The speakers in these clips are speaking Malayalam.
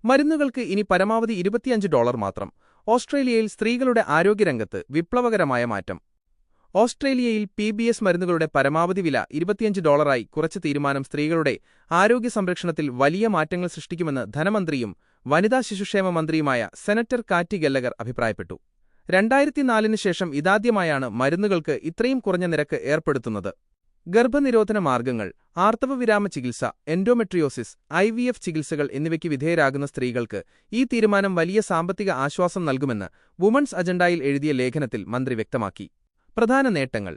മരുന്നുകൾക്ക് ഇനി പരമാവധി $25 മാത്രം. ഓസ്ട്രേലിയയിൽ സ്ത്രീകളുടെ ആരോഗ്യരംഗത്ത് വിപ്ലവകരമായ മാറ്റം. ഓസ്ട്രേലിയയിൽ PBS മരുന്നുകളുടെ പരമാവധി വില $25 കുറച്ച തീരുമാനം സ്ത്രീകളുടെ ആരോഗ്യ സംരക്ഷണത്തിൽ വലിയ മാറ്റങ്ങൾ സൃഷ്ടിക്കുമെന്ന് ധനമന്ത്രിയും വനിതാ ശിശുക്ഷേമ മന്ത്രിയുമായ സെനറ്റർ കാറ്റി ഗല്ലഗർ അഭിപ്രായപ്പെട്ടു. 2004 ശേഷം ഇതാദ്യമായാണ് മരുന്നുകൾക്ക് ഇത്രയും കുറഞ്ഞ നിരക്ക് ഏർപ്പെടുത്തുന്നത്. ഗർഭനിരോധന മാർഗങ്ങൾ, ആർത്തവവിരാമ ചികിത്സ, എൻഡോമെട്രിയോസിസ്, IVF ചികിത്സകൾ എന്നിവയ്ക്ക് വിധേയരാകുന്ന സ്ത്രീകൾക്ക് ഈ തീരുമാനം വലിയ സാമ്പത്തിക ആശ്വാസം നൽകുമെന്ന് വുമൺസ് അജണ്ടയിൽ എഴുതിയ ലേഖനത്തിൽ മന്ത്രി വ്യക്തമാക്കി. പ്രധാന നേട്ടങ്ങൾ: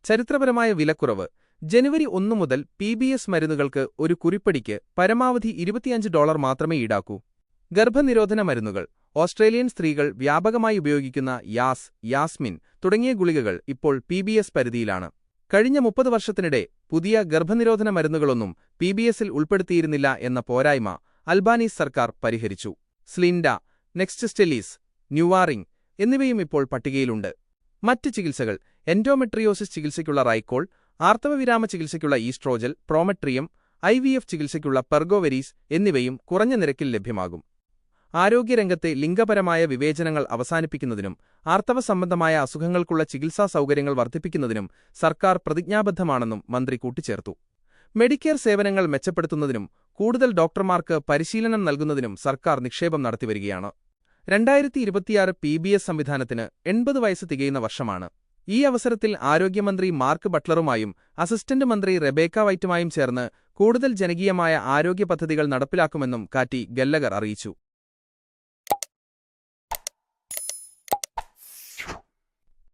ചരിത്രപരമായ വിലക്കുറവ്. ജനുവരി 1 മുതൽ PBS മരുന്നുകൾക്ക് ഒരു കുറിപ്പടിക്ക് പരമാവധി $25 മാത്രമേ ഈടാക്കൂ. ഗർഭനിരോധന മരുന്നുകൾ. ഓസ്ട്രേലിയൻ സ്ത്രീകൾ വ്യാപകമായി ഉപയോഗിക്കുന്ന യാസ്മിൻ തുടങ്ങിയ ഗുളികകൾ ഇപ്പോൾ PBS പരിധിയിലാണ്. കഴിഞ്ഞ 30 വർഷത്തിനിടെ പുതിയ ഗർഭനിരോധന മരുന്നുകളൊന്നും PBSൽ ഉൾപ്പെടുത്തിയിരുന്നില്ല എന്ന പോരായ്മ അൽബാനീസ് സർക്കാർ പരിഹരിച്ചു. സ്ലിൻഡ, നെക്സ്റ്റ്സ്റ്റെലീസ്, ന്യൂവാറിംഗ് എന്നിവയും ഇപ്പോൾ പട്ടികയിലുണ്ട്. മറ്റ് ചികിത്സകൾ: എൻഡോമെട്രിയോസിസ് ചികിത്സയ്ക്കുള്ള റൈക്കോൾ, ആർത്തവവിരാമ ചികിത്സയ്ക്കുള്ള ഈസ്ട്രോജൽ, പ്രോമെട്രിയം, IVF ചികിത്സയ്ക്കുള്ള പെർഗോവരീസ് എന്നിവയും കുറഞ്ഞ നിരക്കിൽ ലഭ്യമാകും. ആരോഗ്യരംഗത്തെ ലിംഗപരമായ വിവേചനങ്ങൾ അവസാനിപ്പിക്കുന്നതിനും ആർത്തവ സംബന്ധമായ അസുഖങ്ങൾക്കുള്ള ചികിത്സാ സൗകര്യങ്ങൾ വർദ്ധിപ്പിക്കുന്നതിനും സർക്കാർ പ്രതിജ്ഞാബദ്ധമാണെന്നും മന്ത്രി കൂട്ടിച്ചേർത്തു. മെഡിക്കെയർ സേവനങ്ങൾ മെച്ചപ്പെടുത്തുന്നതിനും കൂടുതൽ ഡോക്ടർമാർക്ക് പരിശീലനം നൽകുന്നതിനും സർക്കാർ നിക്ഷേപം നടത്തിവരികയാണ്. 2026 PBS സംവിധാനത്തിന് 80 വയസ്സ് തികയുന്ന വർഷമാണ്. ഈ അവസരത്തിൽ ആരോഗ്യമന്ത്രി മാർക്ക് ബട്ട്ലറുമായും അസിസ്റ്റന്റ് മന്ത്രി റെബേക്ക വൈറ്റുമായും ചേർന്ന് കൂടുതൽ ജനകീയമായ ആരോഗ്യ പദ്ധതികൾ നടപ്പിലാക്കുമെന്നും കാറ്റി ഗല്ലഗർ അറിയിച്ചു.